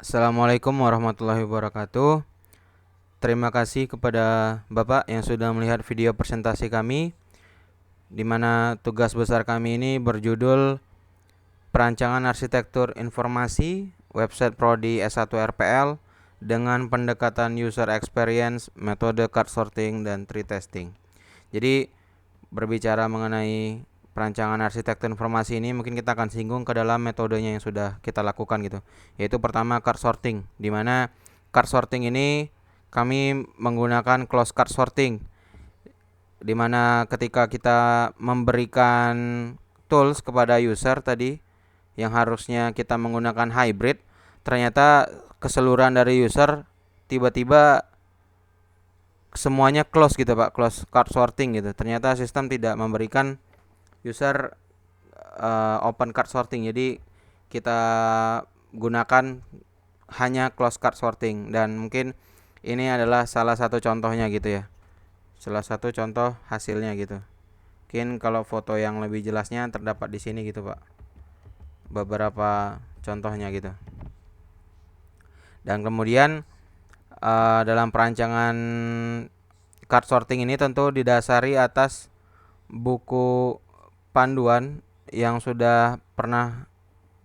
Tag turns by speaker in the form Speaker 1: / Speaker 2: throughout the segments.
Speaker 1: Assalamualaikum warahmatullahi wabarakatuh. Terima kasih kepada Bapak yang sudah melihat video presentasi kami, di mana tugas besar kami ini berjudul Perancangan Arsitektur Informasi Website Prodi S1 RPL dengan pendekatan User Experience, metode card sorting, dan tree testing. Jadi, berbicara mengenai perancangan arsitektur informasi ini, mungkin kita akan singgung ke dalam metodenya yang sudah kita lakukan gitu. Yaitu pertama card sorting, di mana card sorting ini kami menggunakan close card sorting, di mana ketika kita memberikan tools kepada user tadi yang harusnya kita menggunakan hybrid, ternyata keseluruhan dari user tiba-tiba semuanya close gitu Pak, close card sorting gitu. Ternyata sistem tidak memberikan user open card sorting. Jadi kita gunakan hanya close card sorting, dan mungkin ini adalah salah satu contohnya gitu ya. Salah satu contoh hasilnya gitu. Mungkin kalau foto yang lebih jelasnya terdapat di sini gitu, Pak. Beberapa contohnya gitu. Dan kemudian dalam perancangan card sorting ini tentu didasari atas buku panduan yang sudah pernah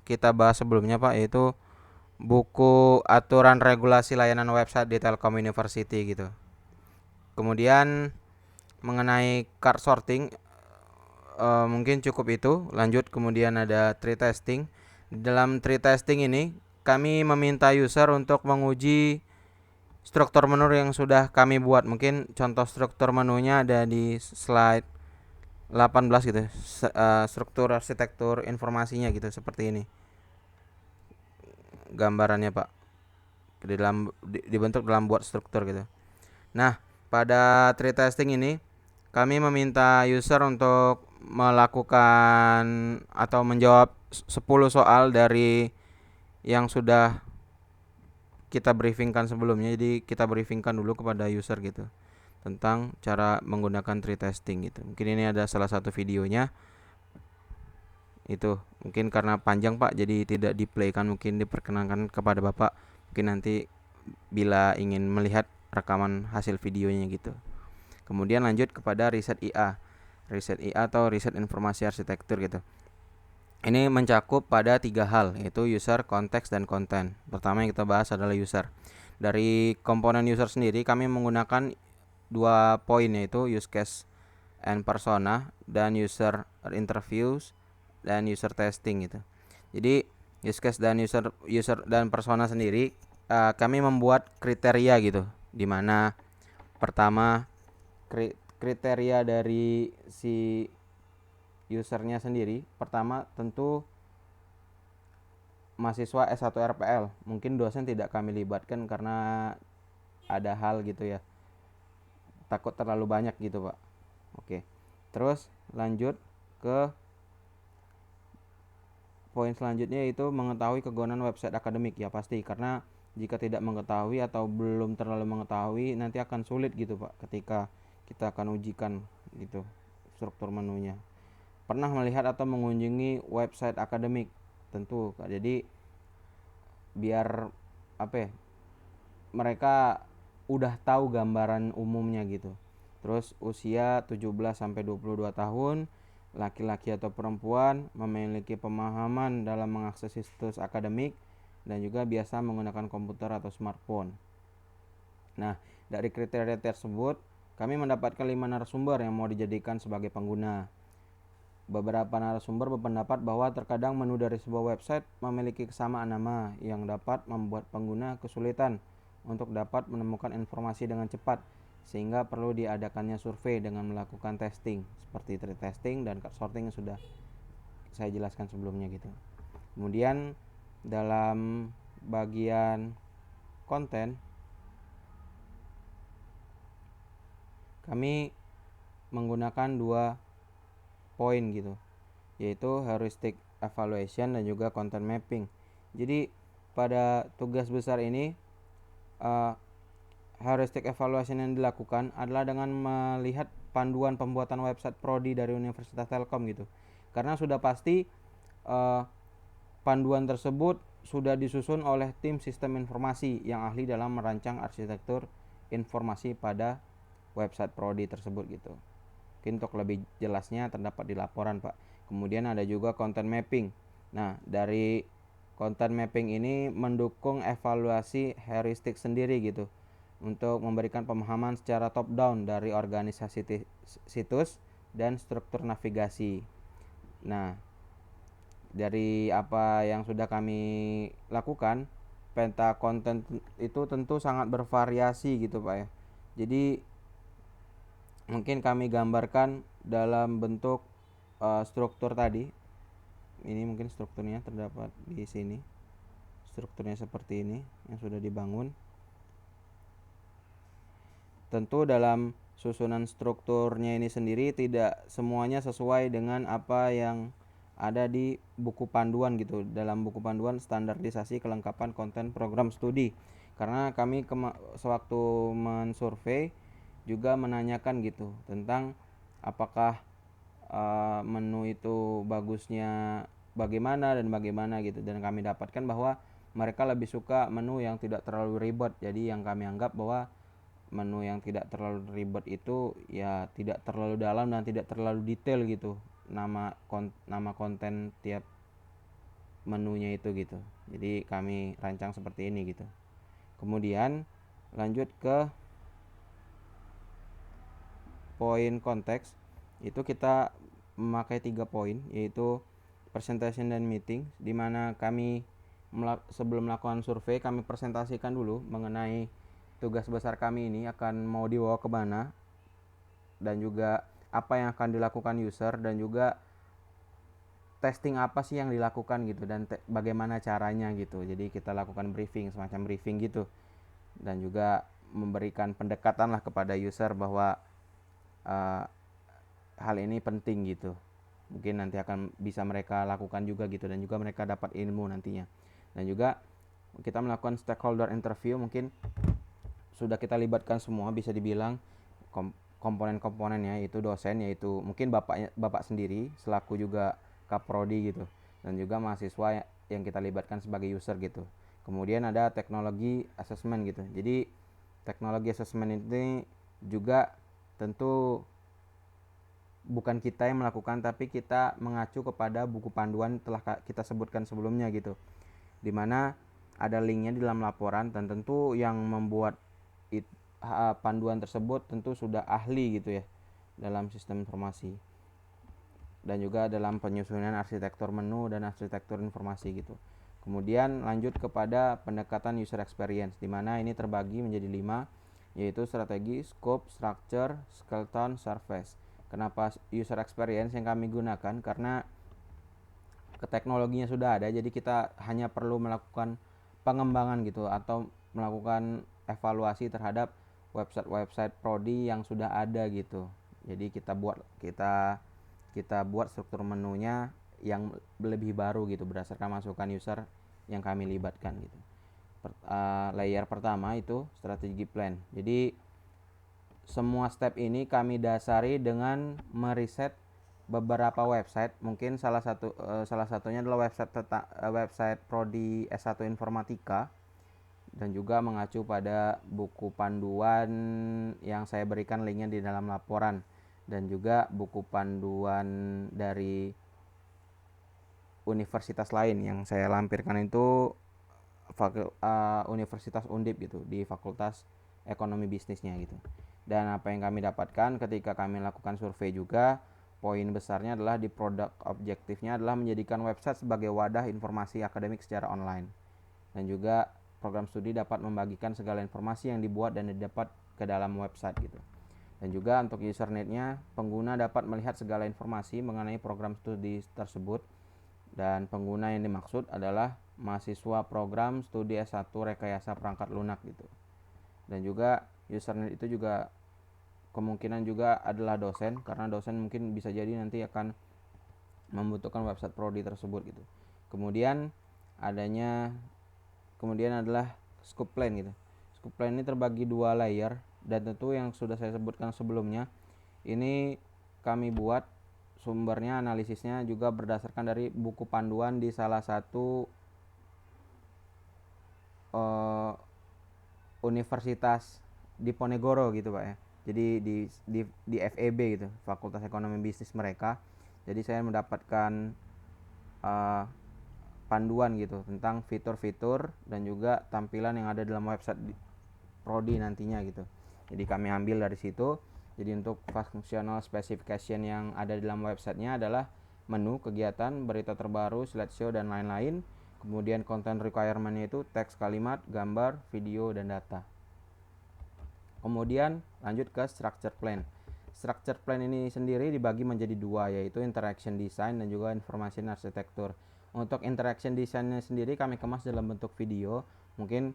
Speaker 1: kita bahas sebelumnya Pak, yaitu buku aturan regulasi layanan website di Telkom University gitu. Kemudian mengenai card sorting mungkin cukup itu. Lanjut, kemudian ada tree testing. Dalam tree testing ini kami meminta user untuk menguji struktur menu yang sudah kami buat. Mungkin contoh struktur menunya ada di slide 18 gitu. Struktur arsitektur informasinya gitu, seperti ini gambarannya Pak, dibentuk dalam buat struktur gitu. Nah, pada tree testing ini kami meminta user untuk melakukan atau menjawab 10 soal dari yang sudah kita briefingkan sebelumnya. Jadi kita briefingkan dulu kepada user gitu tentang cara menggunakan tree testing gitu. Mungkin ini ada salah satu videonya. Itu mungkin karena panjang Pak, jadi tidak di-play kan, mungkin diperkenankan kepada Bapak mungkin nanti bila ingin melihat rekaman hasil videonya gitu. Kemudian lanjut kepada riset IA. Riset IA atau riset informasi arsitektur gitu. Ini mencakup pada 3 hal, yaitu user, konteks, dan konten. Pertama yang kita bahas adalah user. Dari komponen user sendiri kami menggunakan 2 poin, yaitu use case and persona, dan user interviews dan user testing gitu. Jadi use case dan user dan persona sendiri kami membuat kriteria gitu, dimana pertama kriteria dari si usernya sendiri. Pertama tentu mahasiswa S1 RPL. Mungkin dosen tidak kami libatkan karena ada hal gitu ya, takut terlalu banyak gitu Pak. Oke, terus lanjut ke poin selanjutnya, yaitu mengetahui kegunaan website akademik. Ya pasti, karena jika tidak mengetahui atau belum terlalu mengetahui nanti akan sulit gitu Pak ketika kita akan ujikan gitu struktur menunya. Pernah melihat atau mengunjungi website akademik? Tentu. Jadi biar apa ya, mereka udah tahu gambaran umumnya gitu. Terus usia 17 sampai 22 tahun, laki-laki atau perempuan, memiliki pemahaman dalam mengakses situs akademik, dan juga biasa menggunakan komputer atau smartphone. Nah, dari kriteria tersebut kami mendapatkan 5 narasumber yang mau dijadikan sebagai pengguna. Beberapa narasumber berpendapat bahwa terkadang menu dari sebuah website memiliki kesamaan nama yang dapat membuat pengguna kesulitan untuk dapat menemukan informasi dengan cepat, sehingga perlu diadakannya survei dengan melakukan testing seperti tree testing dan card sorting yang sudah saya jelaskan sebelumnya gitu. Kemudian dalam bagian konten kami menggunakan 2 poin gitu, yaitu heuristic evaluation dan juga content mapping. Jadi pada tugas besar ini heuristic evaluation yang dilakukan adalah dengan melihat panduan pembuatan website prodi dari Universitas Telkom gitu. Karena sudah pasti panduan tersebut sudah disusun oleh tim sistem informasi yang ahli dalam merancang arsitektur informasi pada website prodi tersebut gitu. Mungkin untuk lebih jelasnya terdapat di laporan, Pak. Kemudian ada juga content mapping. Nah, dari content mapping ini mendukung evaluasi heuristik sendiri gitu untuk memberikan pemahaman secara top down dari organisasi situs dan struktur navigasi. Nah, dari apa yang sudah kami lakukan, peta konten itu tentu sangat bervariasi gitu, Pak ya. Jadi mungkin kami gambarkan dalam bentuk struktur tadi. Ini mungkin strukturnya terdapat di sini. Strukturnya seperti ini yang sudah dibangun. Tentu dalam susunan strukturnya ini sendiri tidak semuanya sesuai dengan apa yang ada di buku panduan gitu, dalam buku panduan standarisasi kelengkapan konten program studi. Karena kami sewaktu mensurvei juga menanyakan gitu tentang apakah menu itu bagusnya bagaimana dan bagaimana gitu, dan kami dapatkan bahwa mereka lebih suka menu yang tidak terlalu ribet. Jadi yang kami anggap bahwa menu yang tidak terlalu ribet itu ya tidak terlalu dalam dan tidak terlalu detail gitu nama konten tiap menunya itu gitu. Jadi kami rancang seperti ini gitu. Kemudian lanjut ke poin konteks, itu kita memakai 3 poin, yaitu presentation dan meeting, di mana kami sebelum melakukan survei kami presentasikan dulu mengenai tugas besar kami ini akan mau dibawa ke mana, dan juga apa yang akan dilakukan user, dan juga testing apa sih yang dilakukan gitu, dan bagaimana caranya gitu. Jadi kita lakukan briefing, semacam briefing gitu, dan juga memberikan pendekatan lah kepada user bahwa hal ini penting gitu. Mungkin nanti akan bisa mereka lakukan juga gitu, dan juga mereka dapat ilmu nantinya. Dan juga kita melakukan stakeholder interview, mungkin sudah kita libatkan semua, bisa dibilang komponen-komponennya, yaitu dosen, yaitu mungkin bapak sendiri selaku juga kaprodi gitu, dan juga mahasiswa yang kita libatkan sebagai user gitu. Kemudian ada teknologi assessment gitu. Jadi teknologi assessment ini juga tentu bukan kita yang melakukan, tapi kita mengacu kepada buku panduan telah kita sebutkan sebelumnya gitu, dimana ada linknya di dalam laporan, dan tentu yang membuat panduan tersebut tentu sudah ahli gitu ya dalam sistem informasi, dan juga dalam penyusunan arsitektur menu dan arsitektur informasi gitu. Kemudian lanjut kepada pendekatan user experience, dimana ini terbagi menjadi 5, yaitu strategi, scope, structure, skeleton, surface. Kenapa user experience yang kami gunakan? Karena teknologinya sudah ada, jadi kita hanya perlu melakukan pengembangan gitu, atau melakukan evaluasi terhadap website prodi yang sudah ada gitu. Jadi kita buat struktur menunya yang lebih baru gitu, berdasarkan masukan user yang kami libatkan gitu. Layer pertama itu strategi plan. Jadi semua step ini kami dasari dengan meriset beberapa website. Mungkin salah satunya adalah website prodi S1 Informatika, dan juga mengacu pada buku panduan yang saya berikan linknya di dalam laporan, dan juga buku panduan dari universitas lain yang saya lampirkan itu Universitas Undip gitu, di Fakultas Ekonomi Bisnisnya gitu. Dan apa yang kami dapatkan ketika kami lakukan survei juga, poin besarnya adalah di produk objektifnya adalah menjadikan website sebagai wadah informasi akademik secara online, dan juga program studi dapat membagikan segala informasi yang dibuat dan didapat ke dalam website gitu. Dan juga untuk usernetnya, pengguna dapat melihat segala informasi mengenai program studi tersebut, dan pengguna yang dimaksud adalah mahasiswa program studi S1 Rekayasa Perangkat Lunak gitu. Dan juga usernet itu juga kemungkinan juga adalah dosen, karena dosen mungkin bisa jadi nanti akan membutuhkan website prodi tersebut gitu. Kemudian adalah scope plan gitu. Scope plan ini terbagi 2 layer, dan tentu yang sudah saya sebutkan sebelumnya ini kami buat sumbernya, analisisnya juga berdasarkan dari buku panduan di salah satu Universitas Diponegoro gitu Pak ya. Jadi di FEB gitu, Fakultas Ekonomi Bisnis mereka. Jadi saya mendapatkan panduan gitu tentang fitur-fitur dan juga tampilan yang ada dalam website prodi nantinya gitu. Jadi kami ambil dari situ. Jadi untuk functional specification yang ada dalam websitenya adalah menu, kegiatan, berita terbaru, slideshow dan lain-lain. Kemudian content requirement-nya itu teks, kalimat, gambar, video dan data. Kemudian lanjut ke structure plan. Structure plan ini sendiri dibagi menjadi dua, yaitu interaction design dan juga information architecture. Untuk interaction design-nya sendiri kami kemas dalam bentuk video. Mungkin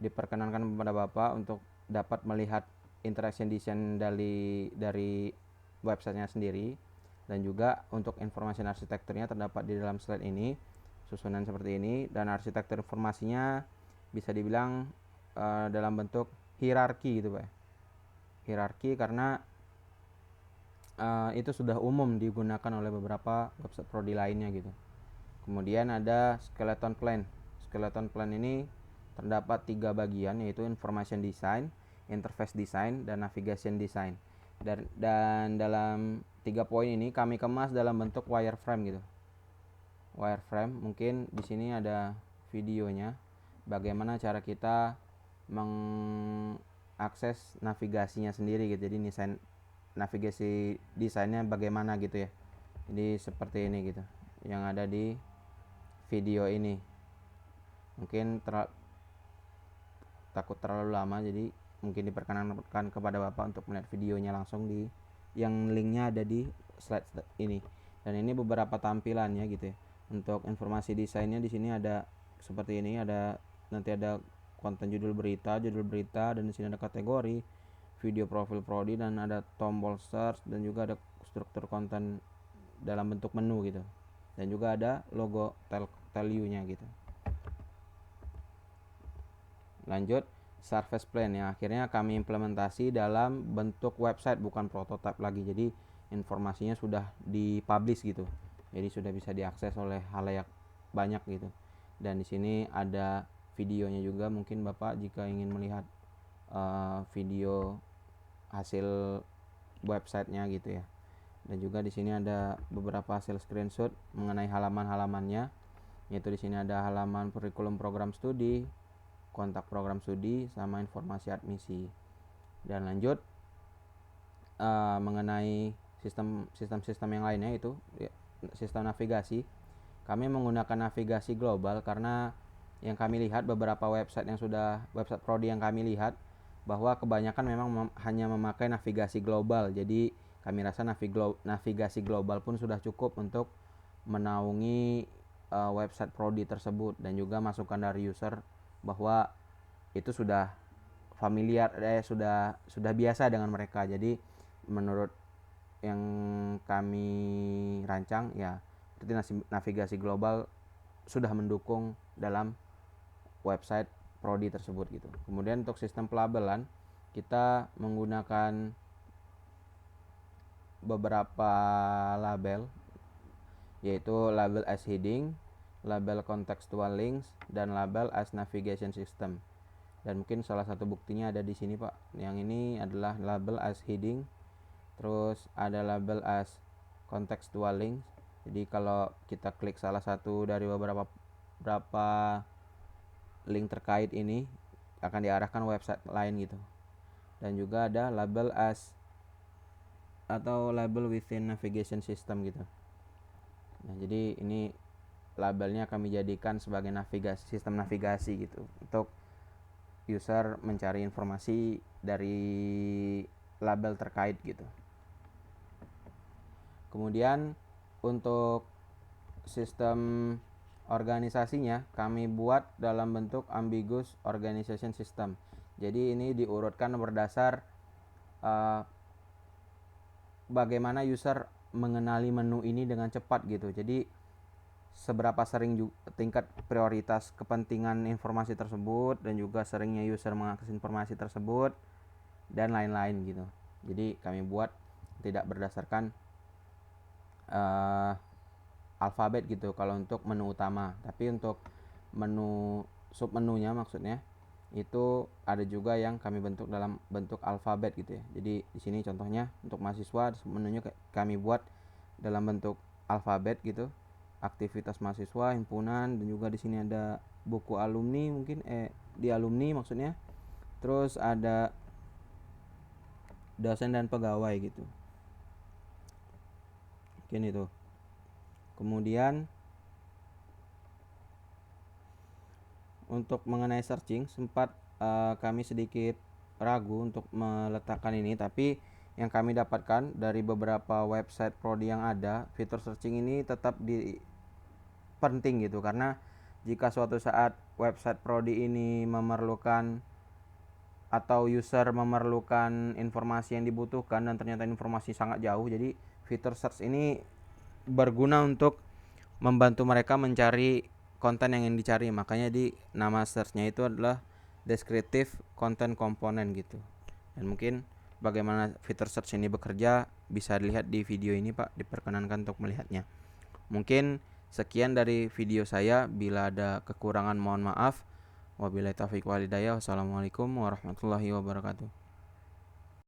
Speaker 1: diperkenankan kepada Bapak untuk dapat melihat interaction design dari websitenya sendiri. Dan juga untuk information architecture-nya terdapat di dalam slide ini, susunan seperti ini. Dan arsitektur informasinya bisa dibilang dalam bentuk hierarki gitu Pak. Hierarki karena itu sudah umum digunakan oleh beberapa website prodi lainnya gitu. Kemudian ada skeleton plan. Skeleton plan ini terdapat 3 bagian, yaitu information design, interface design, dan navigation design. Dan dalam 3 poin ini kami kemas dalam bentuk wireframe gitu. Wireframe, mungkin di sini ada videonya bagaimana cara kita mengakses navigasinya sendiri gitu. Jadi navigasi desainnya bagaimana gitu ya. Jadi seperti ini gitu yang ada di video ini. Mungkin takut terlalu lama, jadi mungkin diperkenankan kepada Bapak untuk melihat videonya langsung di yang linknya ada di slide ini. Dan ini beberapa tampilannya gitu ya. Untuk informasi desainnya di sini ada seperti ini, nanti ada konten judul berita, dan di sini ada kategori, video profil prodi, dan ada tombol search, dan juga ada struktur konten dalam bentuk menu gitu. Dan juga ada logo tell you-nya gitu. Lanjut, surface plan yang akhirnya kami implementasi dalam bentuk website, bukan prototype lagi. Jadi informasinya sudah dipublish gitu. Jadi sudah bisa diakses oleh halayak banyak gitu. Dan di sini ada videonya juga, mungkin Bapak jika ingin melihat video hasil websitenya gitu ya. Dan juga di sini ada beberapa hasil screenshot mengenai halaman-halamannya, yaitu di sini ada halaman kurikulum program studi, kontak program studi, sama informasi admisi. Dan lanjut mengenai sistem yang lainnya, itu sistem navigasi. Kami menggunakan navigasi global karena yang kami lihat beberapa website prodi yang kami lihat bahwa kebanyakan memang hanya memakai navigasi global. Jadi kami rasa navigasi global pun sudah cukup untuk menaungi website prodi tersebut, dan juga masukan dari user bahwa itu sudah familiar, sudah biasa dengan mereka. Jadi menurut yang kami rancang ya, berarti navigasi global sudah mendukung dalam website prodi tersebut gitu. Kemudian untuk sistem pelabelan kita menggunakan beberapa label, yaitu label as heading, label contextual links, dan label as navigation system. Dan mungkin salah satu buktinya ada di sini Pak. Yang ini adalah label as heading, terus ada label as contextual links. Jadi kalau kita klik salah satu dari beberapa link terkait ini akan diarahkan website lain gitu. Dan juga ada label as atau label within navigation system gitu. Nah, jadi ini labelnya kami jadikan sebagai sistem navigasi gitu, untuk user mencari informasi dari label terkait gitu. Kemudian untuk sistem organisasinya kami buat dalam bentuk ambiguous organization system. Jadi ini diurutkan berdasar bagaimana user mengenali menu ini dengan cepat gitu. Jadi seberapa sering tingkat prioritas kepentingan informasi tersebut, dan juga seringnya user mengakses informasi tersebut, dan lain-lain gitu. Jadi kami buat tidak berdasarkan alfabet gitu kalau untuk menu utama, tapi untuk menu submenunya maksudnya itu ada juga yang kami bentuk dalam bentuk alfabet gitu ya. Jadi di sini contohnya untuk mahasiswa menunya kami buat dalam bentuk alfabet gitu. Aktivitas mahasiswa, himpunan, dan juga di sini ada buku alumni mungkin di alumni maksudnya. Terus ada dosen dan pegawai gitu. Mungkin itu. Kemudian untuk mengenai searching sempat kami sedikit ragu untuk meletakkan ini, tapi yang kami dapatkan dari beberapa website prodi yang ada, fitur searching ini tetap penting gitu, karena jika suatu saat website prodi ini memerlukan atau user memerlukan informasi yang dibutuhkan dan ternyata informasi sangat jauh, jadi fitur search ini berguna untuk membantu mereka mencari konten yang ingin dicari. Makanya di nama searchnya itu adalah descriptive content component gitu. Dan mungkin bagaimana fitur search ini bekerja bisa dilihat di video ini Pak, diperkenankan untuk melihatnya. Mungkin sekian dari video saya, bila ada kekurangan mohon maaf. Wabillahi taufiq wal hidayah. Wassalamualaikum warahmatullahi wabarakatuh.